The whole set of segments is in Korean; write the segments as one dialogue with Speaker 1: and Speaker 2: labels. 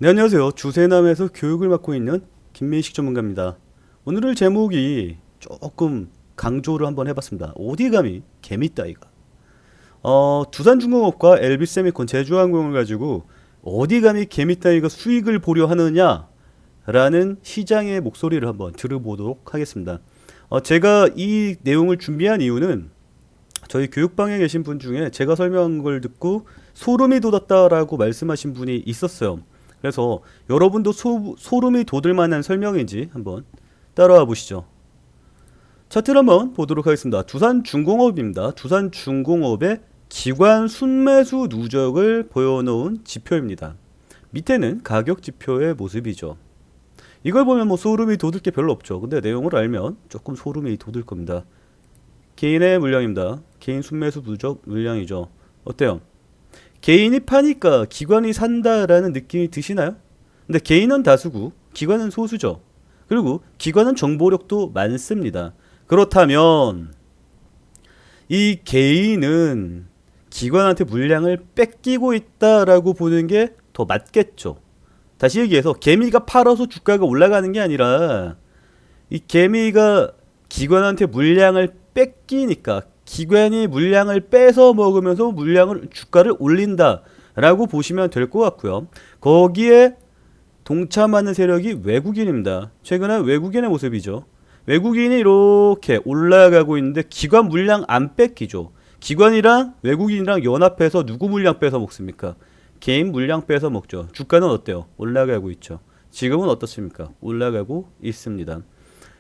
Speaker 1: 네, 안녕하세요. 주세남에서 교육을 맡고 있는 김민식 전문가입니다. 오늘의 제목이 조금 강조를 한번 해봤습니다. 어디 감히 개미 따위가. 두산중공업과 LB세미콘 제주항공을 가지고 어디 감히 개미 따위가 수익을 보려 하느냐라는 시장의 목소리를 한번 들어보도록 하겠습니다. 제가 이 내용을 준비한 이유는 저희 교육방에 계신 분 중에 제가 설명한 걸 듣고 소름이 돋았다라고 말씀하신 분이 있었어요. 그래서 여러분도 소름이 돋을 만한 설명인지 한번 따라와 보시죠. 차트를 한번 보도록 하겠습니다. 두산중공업입니다. 두산중공업의 기관 순매수 누적을 보여놓은 지표입니다. 밑에는 가격 지표의 모습이죠. 이걸 보면 뭐 소름이 돋을 게 별로 없죠. 근데 내용을 알면 조금 소름이 돋을 겁니다. 개인의 물량입니다. 개인 순매수 누적 물량이죠. 어때요? 개인이 파니까 기관이 산다라는 느낌이 드시나요? 근데 개인은 다수고 기관은 소수죠. 그리고 기관은 정보력도 많습니다. 그렇다면 이 개인은 기관한테 물량을 뺏기고 있다라고 보는 게 더 맞겠죠. 다시 얘기해서 개미가 팔아서 주가가 올라가는 게 아니라 이 개미가 기관한테 물량을 뺏기니까 기관이 물량을 뺏어 먹으면서 주가를 올린다라고 보시면 될 것 같고요. 거기에 동참하는 세력이 외국인입니다. 최근에 외국인의 모습이죠. 외국인이 이렇게 올라가고 있는데 기관 물량 안 뺏기죠. 기관이랑 외국인이랑 연합해서 누구 물량 뺏어 먹습니까? 개인 물량 뺏어 먹죠. 주가는 어때요? 올라가고 있죠. 지금은 어떻습니까? 올라가고 있습니다.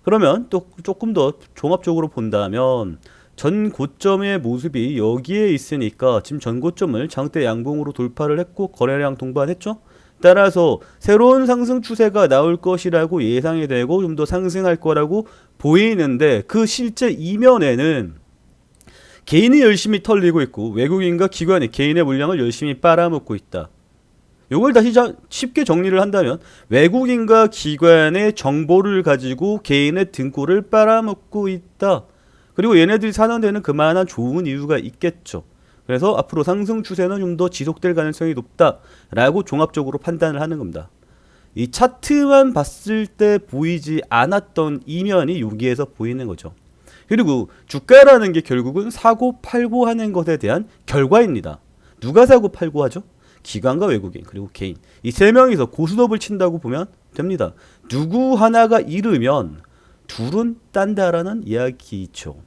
Speaker 1: 그러면 또 조금 더 종합적으로 본다면 전 고점의 모습이 여기에 있으니까 지금 전 고점을 장대 양봉으로 돌파를 했고 거래량 동반했죠. 따라서 새로운 상승 추세가 나올 것이라고 예상이 되고 좀 더 상승할 거라고 보이는데 그 실제 이면에는 개인이 열심히 털리고 있고 외국인과 기관이 개인의 물량을 열심히 빨아먹고 있다. 이걸 다시 쉽게 정리를 한다면 외국인과 기관의 정보를 가지고 개인의 등골을 빨아먹고 있다. 그리고 얘네들이 사는 데는 그만한 좋은 이유가 있겠죠. 그래서 앞으로 상승 추세는 좀 더 지속될 가능성이 높다라고 종합적으로 판단을 하는 겁니다. 이 차트만 봤을 때 보이지 않았던 이면이 여기에서 보이는 거죠. 그리고 주가라는 게 결국은 사고 팔고 하는 것에 대한 결과입니다. 누가 사고 팔고 하죠? 기관과 외국인 그리고 개인 이 세 명이서 고스톱을 친다고 보면 됩니다. 누구 하나가 잃으면 둘은 딴다라는 이야기죠.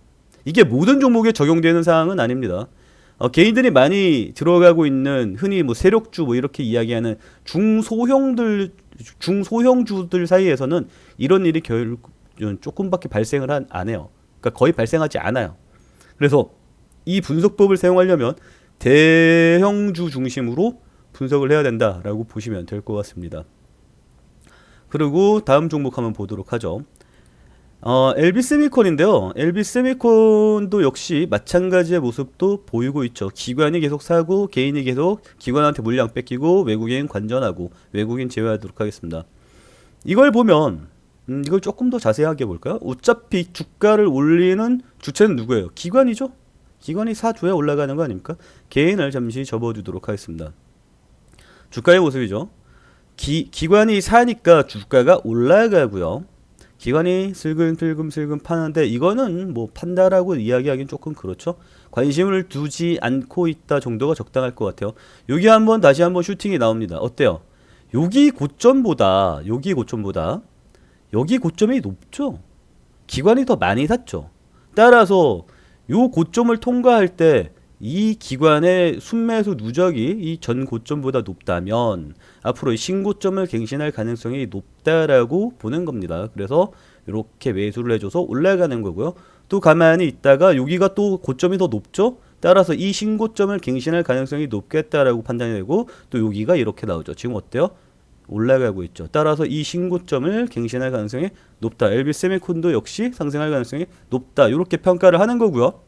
Speaker 1: 이게 모든 종목에 적용되는 사항은 아닙니다. 개인들이 많이 들어가고 있는 흔히 뭐 세력주 뭐 이렇게 이야기하는 중소형주들 사이에서는 이런 일이 결국 조금밖에 발생을 안 해요. 그러니까 거의 발생하지 않아요. 그래서 이 분석법을 사용하려면 대형주 중심으로 분석을 해야 된다라고 보시면 될 것 같습니다. 그리고 다음 종목 한번 보도록 하죠. LB세미콘인데요. LB세미콘도 역시 마찬가지의 모습도 보이고 있죠. 기관이 계속 사고 개인이 계속 기관한테 물량 뺏기고 외국인 관전하고 외국인 제외하도록 하겠습니다. 이걸 보면 이걸 조금 더 자세하게 볼까요? 어차피 주가를 올리는 주체는 누구예요? 기관이죠? 기관이 사줘야 올라가는 거 아닙니까? 개인을 잠시 접어두도록 하겠습니다. 주가의 모습이죠. 기관이 사니까 주가가 올라가고요. 기관이 슬금슬금 파는데 이거는 뭐 판다라고 이야기하기는 조금 그렇죠. 관심을 두지 않고 있다 정도가 적당할 것 같아요. 여기 다시 한번 슈팅이 나옵니다. 어때요? 여기 고점보다 여기 고점이 높죠. 기관이 더 많이 샀죠. 따라서 요 고점을 통과할 때 이 기관의 순매수 누적이 이 전 고점보다 높다면 앞으로 신고점을 갱신할 가능성이 높다라고 보는 겁니다. 그래서 이렇게 매수를 해줘서 올라가는 거고요. 또 가만히 있다가 여기가 또 고점이 더 높죠. 따라서 이 신고점을 갱신할 가능성이 높겠다라고 판단이 되고 또 여기가 이렇게 나오죠. 지금 어때요? 올라가고 있죠. 따라서 이 신고점을 갱신할 가능성이 높다. LB세미콘도 역시 상승할 가능성이 높다. 이렇게 평가를 하는 거고요.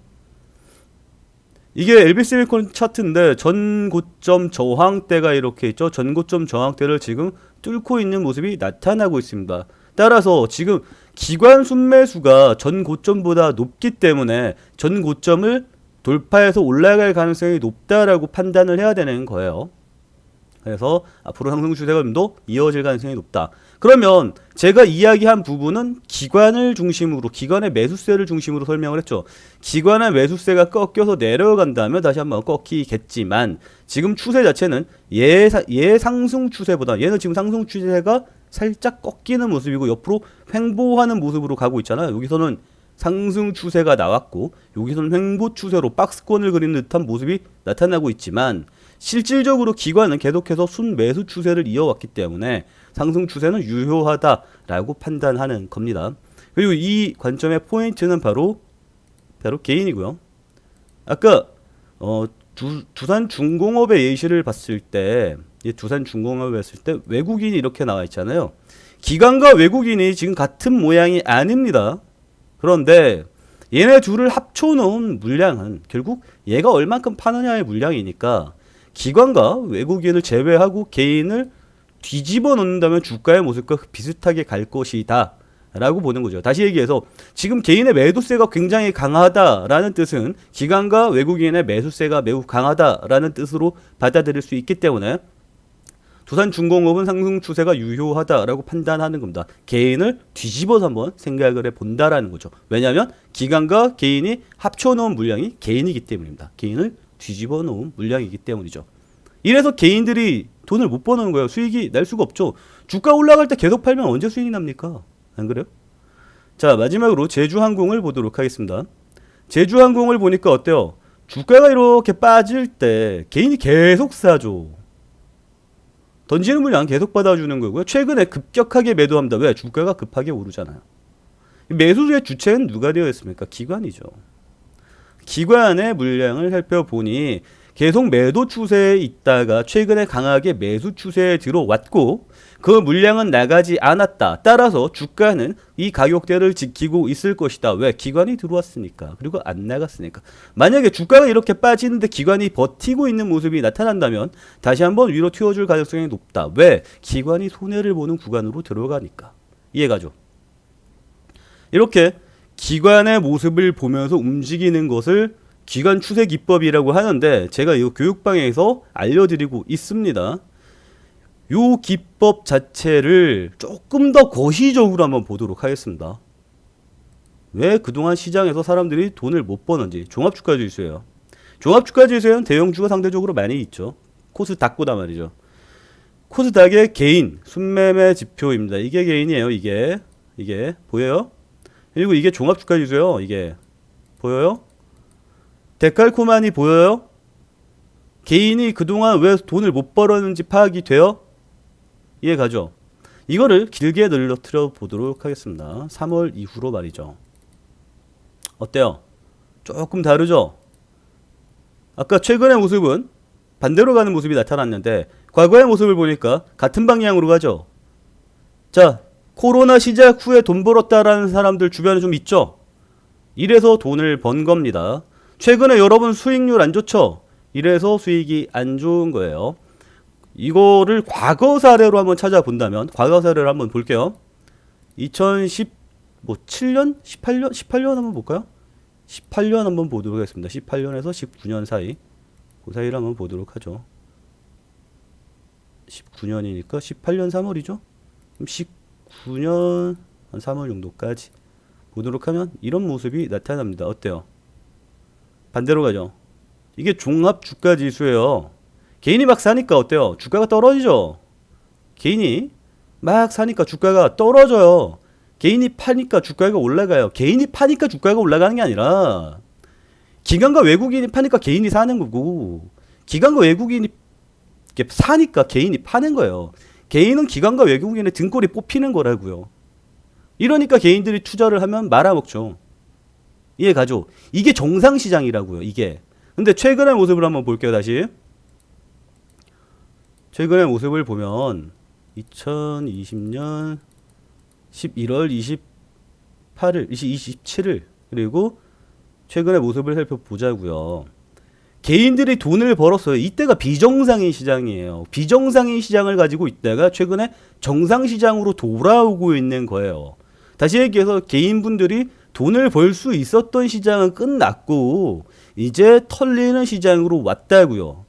Speaker 1: 이게 LB세미콘 차트인데 전고점 저항대가 이렇게 있죠. 전고점 저항대를 지금 뚫고 있는 모습이 나타나고 있습니다. 따라서 지금 기관 순매수가 전고점보다 높기 때문에 전고점을 돌파해서 올라갈 가능성이 높다라고 판단을 해야 되는 거예요. 그래서 앞으로 상승 추세가 좀 더 이어질 가능성이 높다. 그러면 제가 이야기한 부분은 기관을 중심으로, 기관의 매수세를 중심으로 설명을 했죠. 기관의 매수세가 꺾여서 내려간다면 다시 한번 꺾이겠지만 지금 추세 자체는 상승 추세보다, 얘는 지금 상승 추세가 살짝 꺾이는 모습이고 옆으로 횡보하는 모습으로 가고 있잖아요. 여기서는 상승 추세가 나왔고 여기서는 횡보 추세로 박스권을 그리는 듯한 모습이 나타나고 있지만 실질적으로 기관은 계속해서 순매수 추세를 이어왔기 때문에 상승 추세는 유효하다라고 판단하는 겁니다. 그리고 이 관점의 포인트는 바로 개인이고요. 아까 두산중공업의 예시를 봤을 때, 두산중공업을 봤을 때 외국인이 이렇게 나와 있잖아요. 기관과 외국인이 지금 같은 모양이 아닙니다. 그런데 얘네 둘을 합쳐놓은 물량은 결국 얘가 얼만큼 파느냐의 물량이니까 기관과 외국인을 제외하고 개인을 뒤집어 놓는다면 주가의 모습과 비슷하게 갈 것이다 라고 보는 거죠. 다시 얘기해서 지금 개인의 매도세가 굉장히 강하다라는 뜻은 기관과 외국인의 매수세가 매우 강하다라는 뜻으로 받아들일 수 있기 때문에 두산중공업은 상승 추세가 유효하다라고 판단하는 겁니다. 개인을 뒤집어서 한번 생각을 해본다라는 거죠. 왜냐하면 기관과 개인이 합쳐놓은 물량이 개인이기 때문입니다. 개인을 뒤집어 놓은 물량이기 때문이죠. 이래서 개인들이 돈을 못 버는 거예요. 수익이 날 수가 없죠. 주가 올라갈 때 계속 팔면 언제 수익이 납니까? 안 그래요? 자, 마지막으로 제주항공을 보도록 하겠습니다. 제주항공을 보니까 어때요? 주가가 이렇게 빠질 때 개인이 계속 사죠. 던지는 물량 계속 받아주는 거고요. 최근에 급격하게 매도합니다. 왜? 주가가 급하게 오르잖아요. 매수의 주체는 누가 되어 있습니까? 기관이죠. 기관의 물량을 살펴보니 계속 매도 추세에 있다가 최근에 강하게 매수 추세에 들어왔고 그 물량은 나가지 않았다. 따라서 주가는 이 가격대를 지키고 있을 것이다. 왜? 기관이 들어왔으니까. 그리고 안 나갔으니까. 만약에 주가가 이렇게 빠지는데 기관이 버티고 있는 모습이 나타난다면 다시 한번 위로 튀어줄 가능성이 높다. 왜? 기관이 손해를 보는 구간으로 들어가니까. 이해가죠? 이렇게 기관의 모습을 보면서 움직이는 것을 기관 추세 기법이라고 하는데 제가 이 교육방에서 알려드리고 있습니다. 이 기법 자체를 조금 더 거시적으로 한번 보도록 하겠습니다. 왜 그동안 시장에서 사람들이 돈을 못 버는지. 종합주가지수예요. 종합주가지수에는 대형주가 상대적으로 많이 있죠. 코스닥보다 말이죠. 코스닥의 개인 순매매 지표입니다. 이게 개인이에요. 이게 보여요? 그리고 이게 종합주가지수예요. 이게 보여요? 데칼코마니 보여요? 개인이 그동안 왜 돈을 못 벌었는지 파악이 돼요? 이해가죠? 이거를 길게 늘려뜨려 보도록 하겠습니다. 3월 이후로 말이죠. 어때요? 조금 다르죠? 아까 최근의 모습은 반대로 가는 모습이 나타났는데 과거의 모습을 보니까 같은 방향으로 가죠. 자, 코로나 시작 후에 돈 벌었다라는 사람들 주변에 좀 있죠? 이래서 돈을 번 겁니다. 최근에 여러분 수익률 안 좋죠? 이래서 수익이 안 좋은 거예요. 이거를 과거 사례로 한번 찾아본다면, 과거 사례를 한번 볼게요. 2017년? 18년 한번 볼까요? 18년 한번 보도록 하겠습니다. 18년에서 19년 사이. 그 사이를 한번 보도록 하죠. 19년이니까 18년 3월이죠? 19년 한 3월 정도까지 보도록 하면 이런 모습이 나타납니다. 어때요? 반대로 가죠. 이게 종합주가지수예요. 개인이 막 사니까 어때요? 주가가 떨어지죠. 개인이 막 사니까 주가가 떨어져요. 개인이 파니까 주가가 올라가요. 개인이 파니까 주가가 올라가는 게 아니라 기관과 외국인이 파니까 개인이 사는 거고 기관과 외국인이 사니까 개인이 파는 거예요. 개인은 기관과 외국인의 등골이 뽑히는 거라고요. 이러니까 개인들이 투자를 하면 말아먹죠. 이해가죠? 이게 정상시장이라고요. 이게. 근데 최근의 모습을 한번 볼게요. 다시. 최근의 모습을 보면 2020년 11월 28일, 27일 그리고 최근의 모습을 살펴보자고요. 개인들이 돈을 벌었어요. 이때가 비정상인 시장이에요. 비정상인 시장을 가지고 있다가 최근에 정상시장으로 돌아오고 있는 거예요. 다시 얘기해서 개인분들이 돈을 벌 수 있었던 시장은 끝났고 이제 털리는 시장으로 왔다고요.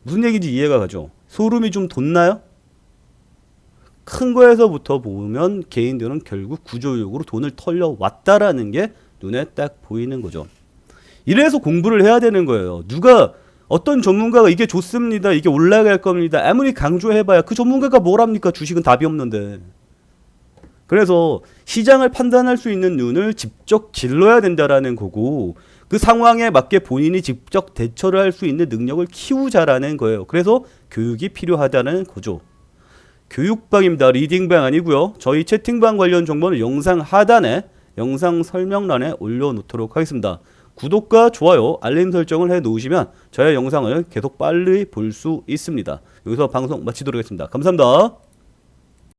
Speaker 1: 무슨 얘기인지 이해가 가죠? 소름이 좀 돋나요? 큰 거에서부터 보면 개인들은 결국 구조적으로 돈을 털려왔다라는 게 눈에 딱 보이는 거죠. 이래서 공부를 해야 되는 거예요. 누가 어떤 전문가가 이게 좋습니다, 이게 올라갈 겁니다, 아무리 강조해봐야 그 전문가가 뭘 합니까? 주식은 답이 없는데. 그래서 시장을 판단할 수 있는 눈을 직접 길러야 된다라는 거고, 그 상황에 맞게 본인이 직접 대처를 할 수 있는 능력을 키우자라는 거예요. 그래서 교육이 필요하다는 거죠. 교육방입니다. 리딩방 아니고요. 저희 채팅방 관련 정보는 영상 하단에 영상 설명란에 올려놓도록 하겠습니다. 구독과 좋아요, 알림 설정을 해놓으시면 저의 영상을 계속 빨리 볼 수 있습니다. 여기서 방송 마치도록 하겠습니다. 감사합니다.